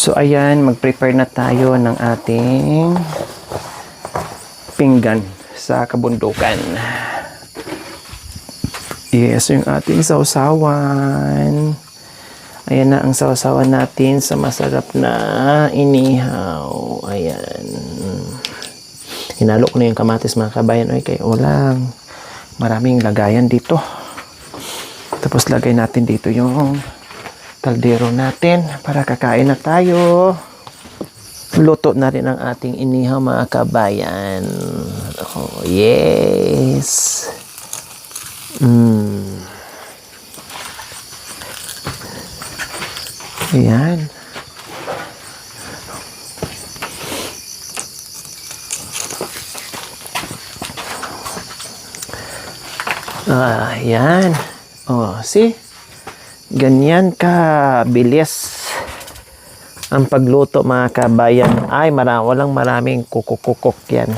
So ayan, mag-prepare na tayo ng ating pinggan sa kabundukan. Yes, yung ating sausawan. Ayan na ang sausawan natin sa masarap na inihaw. Ayan. Hinalo ko na yung kamatis mga kabayan. Ay, kaya walang maraming lagayan dito. Tapos lagay natin dito yung kaldero natin para kakain na tayo. Luto na rin ang ating inihaw mga kabayan. Oh, yes. Ayan. Ayan. Oh, see? Ganyan ka bilis ang pagluto mga kabayan. Ay, walang maraming kukuk-kukuk yan.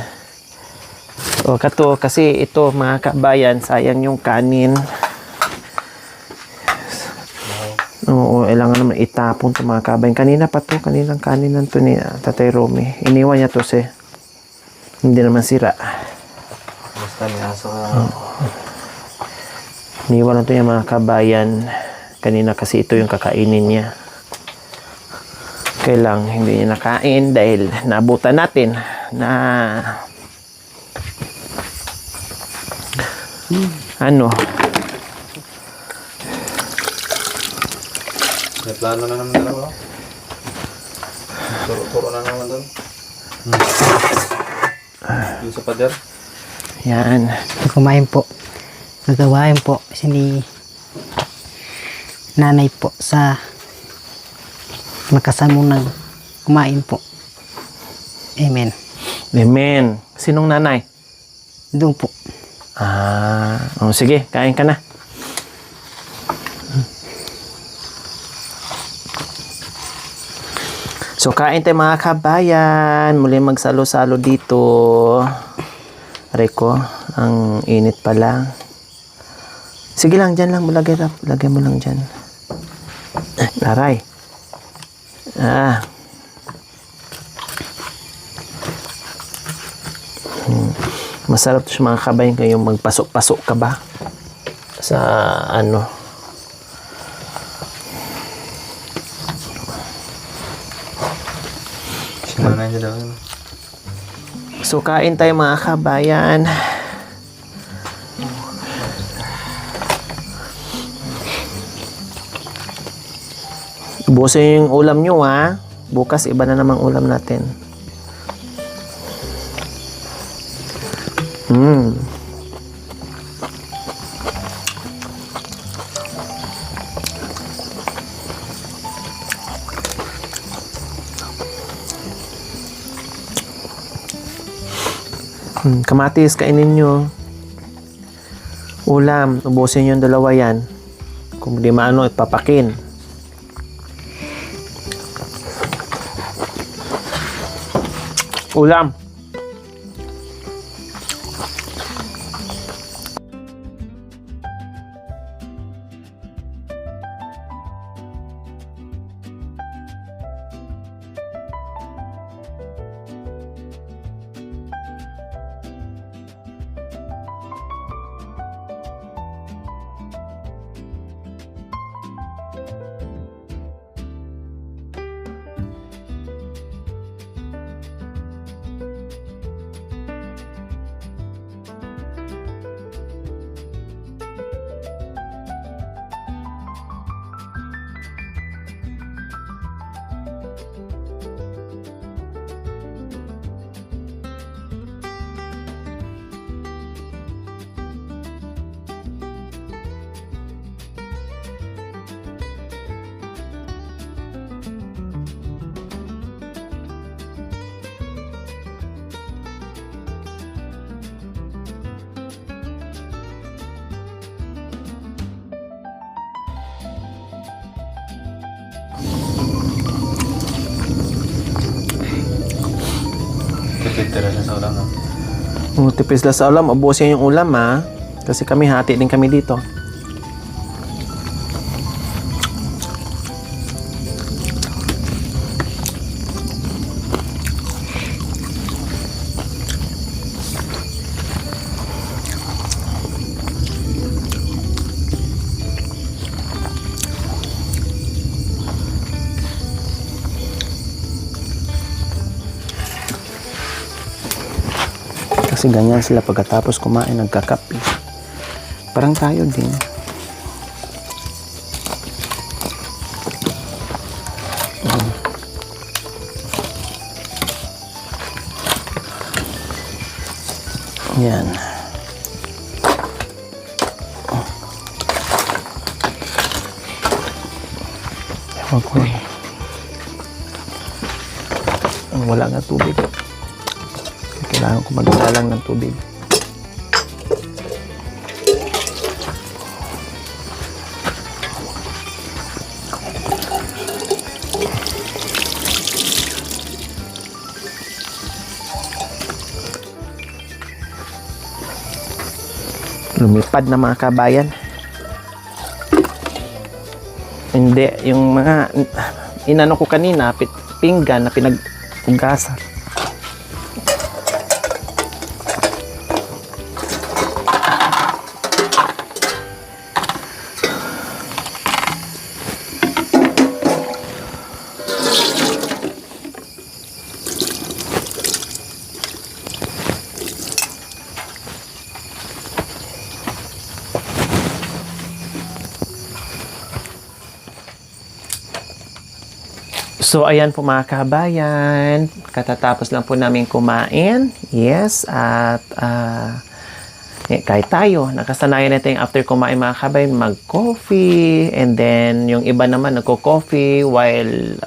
O, kasi ito mga kabayan, sayang yung kanin. Oo, kailangan naman itapon ito mga kabayan. Kanina pa to, kaninang kanin to ni Tatay Romy. Iniwan niya to hindi naman sira. Basta may aso ka. Iniwan na to yung mga kabayan. Kanina kasi ito yung kakainin niya. Kailang hindi niya nakain dahil naabutan natin na May plano na naman dalawa. Turo na naman doon. Yung sa pader. yan. Kumain po. Gagawain po si nanay po sa makasamunang kumain po. Amen. Amen. Sinong nanay? Doon po. Sige, kain ka na. So, kain tayo mga kabayan. Muli magsalo-salo dito. Reko, ang init pala. Sige lang, dyan lang. Lagay mo lang dyan. Aray. Masarap to mga kabayan kayong magpasok-pasok ka ba? Sa Sinanay niya daw. So, kain tayo mga kabayan. Ubusin yung ulam nyo ha. Bukas iba na namang ulam natin. Kamatis, kainin nyo. Ulam, ubusin yung dalawa yan. Kung di maano, ipapakin. Ulam. Titira na sa ulam, no? Tipis lang sa ulam. Ubusin yung ulam, ha? Kasi kami, hati din kami dito. Kasi ganyan sila pagkatapos kumain, nagkakape. Parang tayo din. Yan. Ewan ko eh. Wala nga tubig. Kailangan ko magsalang ng tubig. Lumipad na mga kabayan. Hindi, yung mga inano ko kanina, pinggan na pinaghugasan. So, ayan po mga kabayan. Katatapos lang po namin kumain. Yes, at kahit tayo, nakasanayan natin after kumain mga kabayan, mag-coffee. And then, yung iba naman nagko-coffee while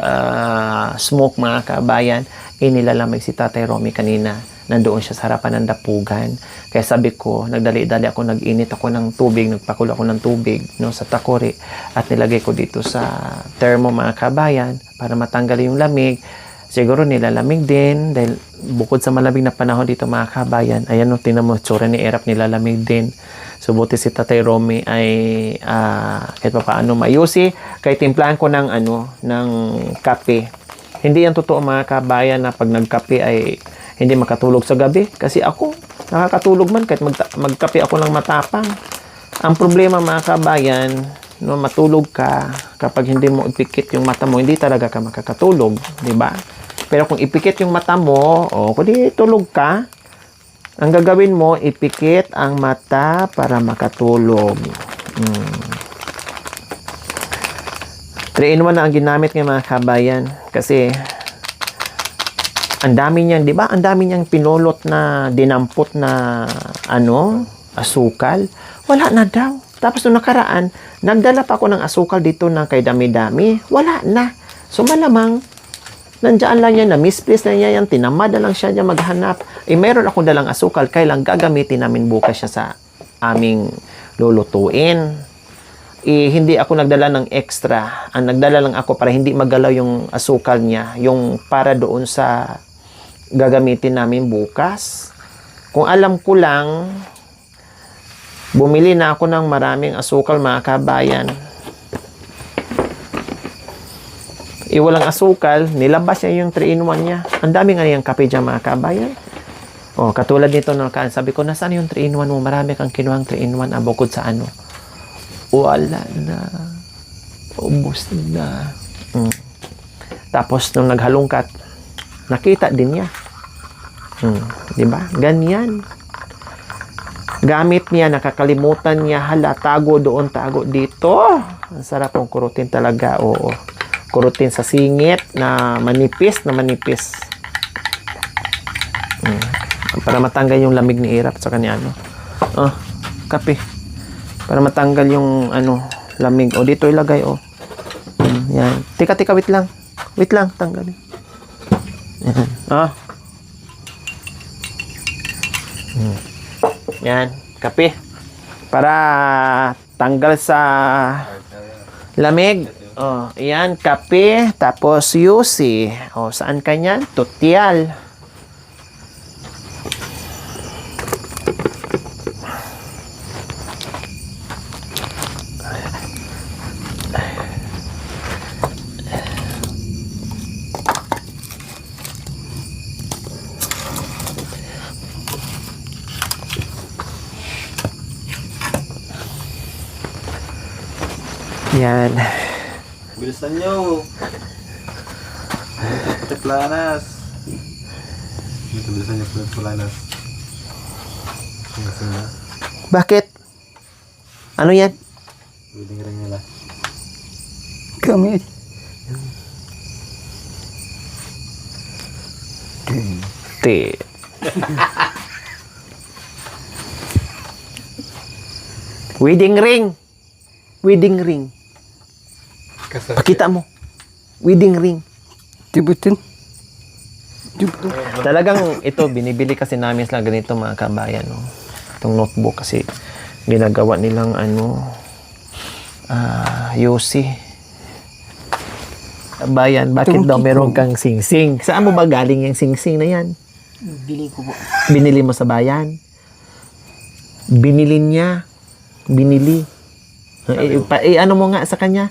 smoke mga kabayan. Nilalamig si Tatay Romy kanina. Nandoon siya sa harapan ng dapugan. Kaya sabi ko, nagdali-dali ako, nag-init ako ng tubig, nagpakulo ako ng tubig no, sa takori at nilagay ko dito sa thermo mga kabayan para matanggal yung lamig. Siguro nilalamig din dahil bukod sa malamig na panahon dito mga kabayan, ayan no, tingnan mo, tsura ni Erap nilalamig din. So buti si Tatay Romy ay kahit pa paano mayusi. Kaya timplahan ko ng ng kape. Hindi yan totoo mga kabayan na pag nagkape ay hindi makatulog sa gabi. Kasi ako, nakakatulog man kahit magkape ako ng matapang. Ang problema mga kabayan, no, matulog ka kapag hindi mo ipikit yung mata mo, hindi talaga ka makakatulog, di ba? Pero kung ipikit yung mata mo, kundi tulog ka. Ang gagawin mo, ipikit ang mata para makatulog. 3-in-1 na ang ginamit ng mga kabayan kasi ang dami niyan, 'di ba? Ang dami niyang pinulot na dinampot na asukal. Wala na daw. Tapos nung nakaraan, nagdala pa ako ng asukal dito na kay dami-dami. Wala na. So malamang nandiyan lang yan, na misplace na niya yan, tinamad na lang siya niya maghanap. Meron akong dalang asukal, kailang gagamitin namin bukas siya sa aming lulutuin. Hindi ako nagdala ng extra. Ang nagdala lang ako para hindi magalaw yung asukal niya, yung para doon sa gagamitin namin bukas. Kung alam ko lang, bumili na ako ng maraming asukal mga kabayan. Walang asukal, nilabas niya yung 3-in-1 niya. Ang daming yung kape dyan mga kabayan. Katulad nito, sabi ko, nasaan yung 3-in-1 mo? Marami kang kinuhang 3-in-1 bukod sa wala na. Ubus na. Tapos, nung naghalungkat, nakita din niya. Diba? Ganyan. Gamit niya, nakakalimutan niya, hala, tago doon, tago dito. Ang sarap ng kurutin talaga, oo. Kurutin sa singit na manipis. Para matanggal yung lamig ni Irap sa kanya, kape. Para matanggal yung lamig. Dito ilagay, yan. Tika, wait lang. Wait lang, tanggalin. Yan. Yan, kape. Para tanggal sa lamig. Yan, kape. Tapos yusi. Saan kanyan? Tutyal. Yan. Bilisan nyo. Putik planas. Bilisan nyo, putik planas. Bakit? Ano yan? Wedding ring nila. Kami. Te. Wedding ring. Wedding ring. Kasal. Pakita mo. Wedding ring. Tibutin. Tibutin. Talagang ito, binibili kasi namin sila ganito mga kabayan. No? Itong notebook kasi ginagawa nilang Yossi. Bayan, bakit daw meron kang sing-sing? Saan mo ba galing yung sing-sing na yan? Bili ko po. Binili mo sa bayan? Binili niya? Binili? Ano mo nga sa kanya?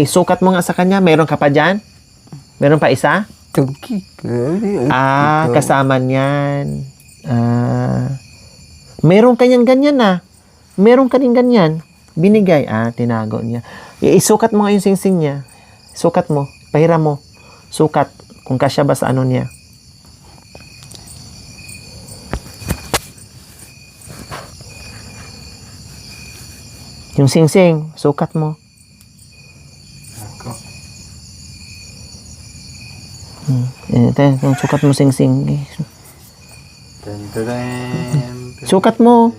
Sukat mo nga sa kanya. Meron ka pa dyan? Meron pa isa? Tungki. Kasama niyan. Meron kanyang ganyan na. Meron kanyang ganyan. Binigay. Tinago niya. Isukat mo nga yung sing-sing niya. Sukat mo. Pahiram mo. Sukat. Kung kasya ba sa ano niya. Yung sing-sing. Sukat mo. Ako. Yung sukat mo sing-sing. Ten, ten, ten. Sukat mo.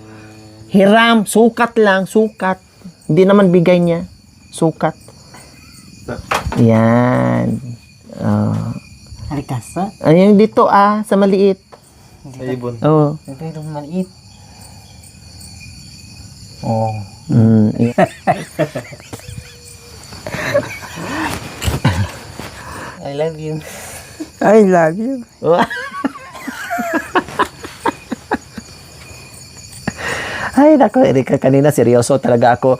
Hiram. Sukat lang. Sukat. Hindi naman bigay niya. Sukat. Yan. Harikasa. Ayun dito sa maliit. Sa ibon. Oo. Pero maliit. Oh. I love you. I love you. Ay, nako, Erika, kanina seryoso talaga ako.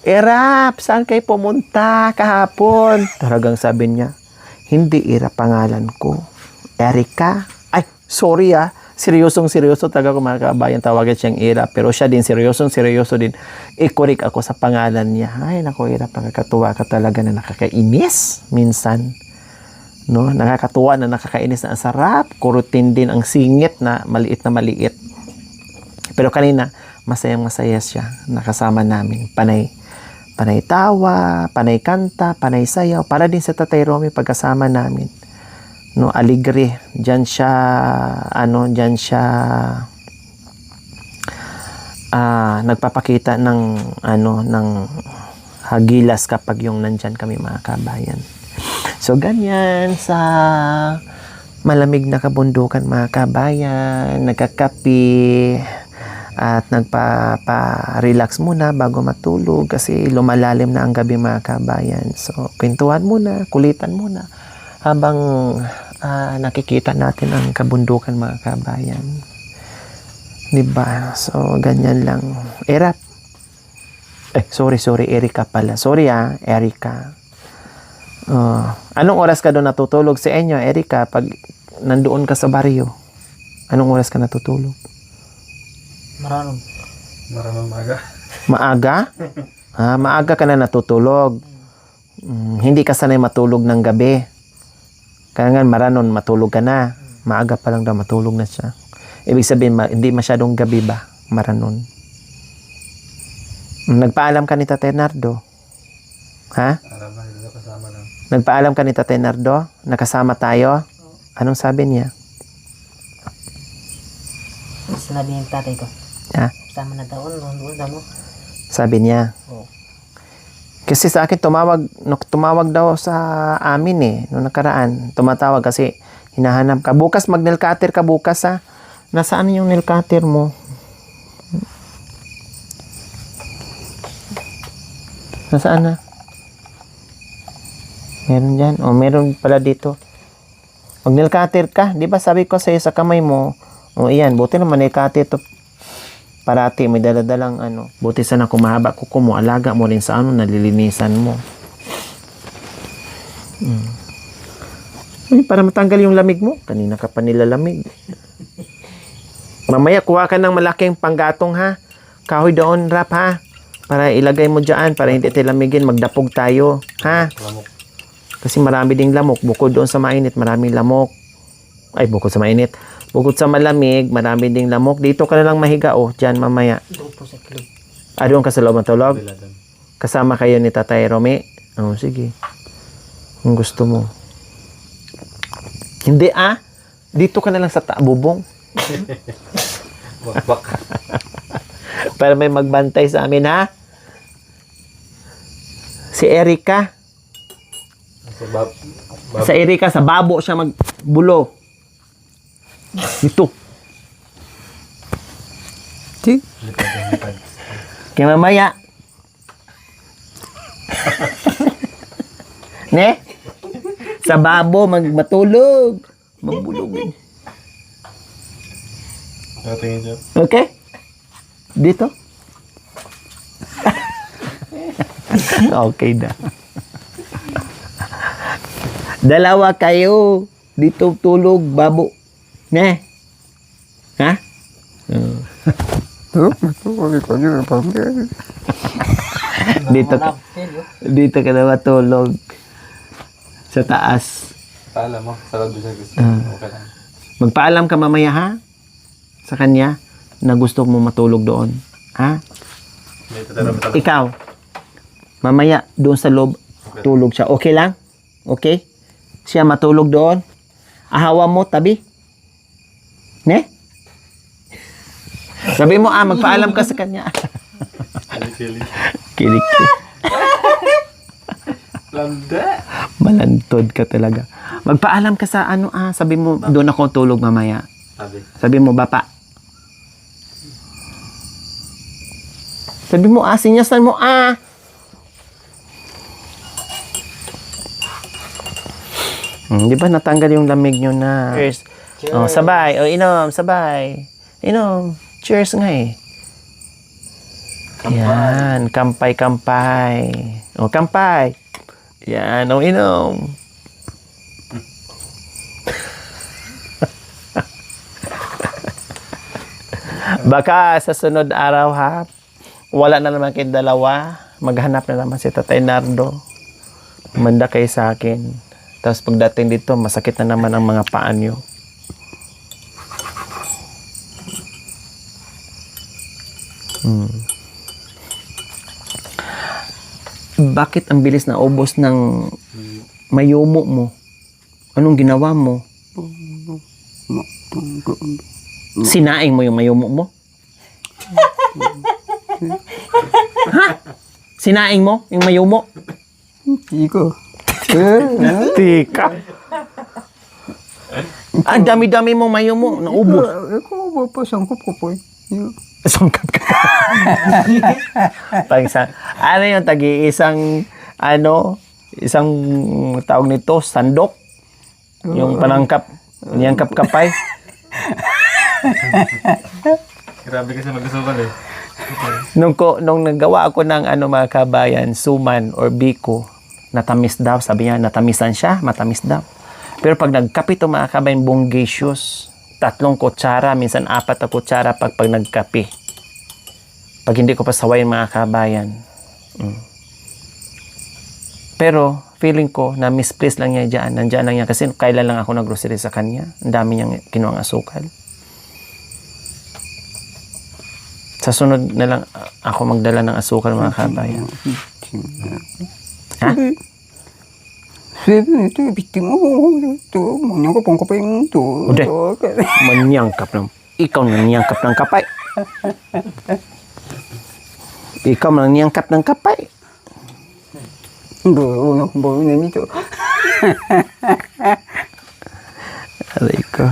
Erap, saan kayo pumunta kahapon? Talagang sabi niya, hindi Ira pangalan ko. Erika? Ay, sorry Seryosong-seryoso talaga ako mga kabayan. Tawagan siyang Ira. Pero siya din, seryosong-seryoso din. Ikorik ako sa pangalan niya. Ay, nako, Ira, pagkakatuwa ka talaga na nakakainis minsan. No, nakakatuwa na nakakainis na ang sarap. Kurutin din ang singit na maliit. Pero kanina, masayang-masaya siya. Nakasama namin. Panay tawa, panay kanta, panay sayaw. Para din sa Tatay Romy pagkasama namin. No, aligre. Diyan siya nagpapakita ng hagilas kapag yung nandyan kami mga kabayan. So, ganyan sa malamig na kabundukan mga kabayan, nagkakapi at nagpa-relax muna bago matulog kasi lumalalim na ang gabi mga kabayan. So, kwentuhan muna, kulitan muna habang nakikita natin ang kabundukan mga kabayan. Diba? So, ganyan lang. Erap. Sorry, Erika pala. Sorry Erika. Anong oras ka doon natutulog sa inyo, Erika, pag nandoon ka sa baryo? Anong oras ka natutulog? Maraming maaga. Maaga? Maaga ka na natutulog. Hindi ka sanay matulog ng gabi. Kaya nga maranon matulog ka na. Maaga pa lang daw matulog na siya. Ibig sabihin, hindi masyadong gabi ba? Maranon. Nagpaalam ka ni Tatay Nardo? Ha? Alam na, hindi na kasama na. Nagpaalam ka ni Tatay Nardo? Nakasama tayo? Anong sabi niya? sinabi ng tatay ko. Sama na taon, doon mo. Sabi niya? Oo. Kasi sa akin tumawag daw sa amin noong nakaraan. Tumatawag kasi hinahanap ka. Bukas mag-nail cutter ka bukas ha. Nasaan yung nail cutter mo? Nasaan na? Meron dyan. Meron pala dito. Mag-nail cutter ka. Di ba sabi ko sa'yo sa kamay mo? Iyan. Buti naman nail cutter to. Parati may daladalang buti sana kung mahaba kuko mo, alaga mo rin sa nalilinisan mo. Para matanggal yung lamig mo. Kanina ka pa nilalamig. Mamaya kuha ka ng malaking panggatong ha. Kahoy doon, Rap ha. Para ilagay mo dyan, para hindi tayo lamigin, magdapog tayo. Ha? Lamok. Kasi marami ding lamok. Bukod doon sa mainit, maraming lamok. Ay, bukod sa mainit. Bukod sa malamig, marami ding lamok. Dito ka na lang mahiga, oh. Diyan, mamaya. Doon po sa club. Doon ka sa loob matulog? Bila doon. Kasama kayo ni Tatay Romy? Oh, sige. Kung gusto mo. Hindi, Dito ka na lang sa bubong. Bakbak. Para may magbantay sa amin, ha? Si Erika. Sa bab. Sa Erika, sa babo siya magbulo. Dito. Lipad. Kaya mamaya. Ne? Sa babo, matulog. Magbulog. Tingin siya. Okay? Dito? Okay na. Dalawa kayo. Dito tulog, babo. Ne? Ha? Dito ka na matulog. Sa taas. Paalam mo. Sarado siya gusto. Okay lang. Magpaalam ka mamaya, ha? Sa kanya na gusto mo matulog doon. Ha? Ikaw, mamaya doon sa loob, tulog siya. Okay lang? Okay? Siya matulog doon. Ahawa mo, tabi. Ne? Sabi mo, magpaalam ka sa kanya. Kili-kili. Kilik. Landa. Malantod ka talaga. Magpaalam ka sa sabi mo, doon ako tulog mamaya. Sabi. Sabi mo, bapa. Sabi mo, sinyasan mo, Di ba natanggal yung lamig nyo na? Cheers. Oh, sabay. Oh, inom, sabay. Inom. Cheers nga eh. Yan. Kampay, kampay. Oh, kampay. Yan. Oh, inom. Baka sa sunod araw, wala na naman kayong dalawa. Maghanap na naman si Tatay Nardo. Manda kayo sa akin. Tapos pagdating dito, masakit na naman ang mga paa nyo. Bakit ang bilis na ubos ng mayumo mo? Anong ginawa mo? Sinaing mo yung mayumo mo? Ha? Sinaing mo yung mayumo? Iko. Tika. Ang dami-dami mong mayumo. Naubos. Iko po, sangkop ko po. Sungkat ka. Ano yung isang tawag nito, sandok? Yung panangkap, yung kapkapay. Grabe kasi mag-usukal eh. Nung nagawa ako ng mga kabayan, suman or biko, natamis daw. Sabi niya, natamisan siya, matamis daw. Pero pag nagkape ito mga kabayan, bongacious, 3 kutsara, minsan 4 na kutsara pag nagkape. Pag hindi ko pa sawayin mga kabayan. Pero, feeling ko na misplace lang niya dyan. Nandyan lang niya kasi kailan lang ako nag-grocery sa kanya. Ang dami niyang kinuwang asukal. Sa sunod na lang ako magdala ng asukal mga kabayan. Ha? Ito, bitin mo. Ito, manyangkap ang kapay mo. Ude, manyangkap ng... Ikaw nanyangkap ng kapay. Ikaw nanyangkap ng kapay. Bawa na nito. Aray ko.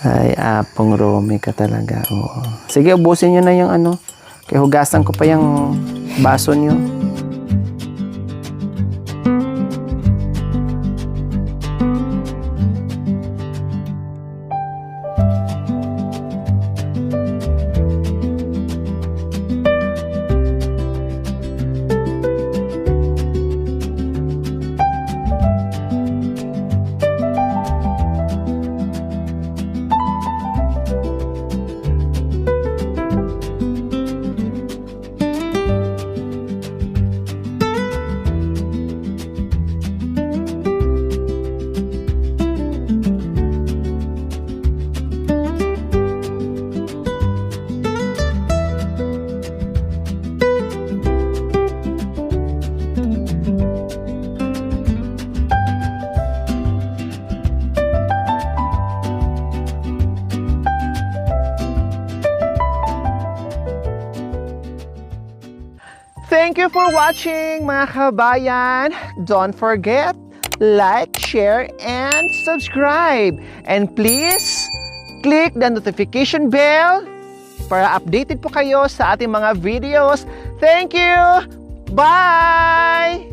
Ay, Apong Romy ka talaga. Oo. Sige, ubusin nyo na yung kaya hugasan ko pa yung baso nyo. Thank you for watching, mga kabayan. Don't forget, like, share, and subscribe. And please, click the notification bell para updated po kayo sa ating mga videos. Thank you! Bye!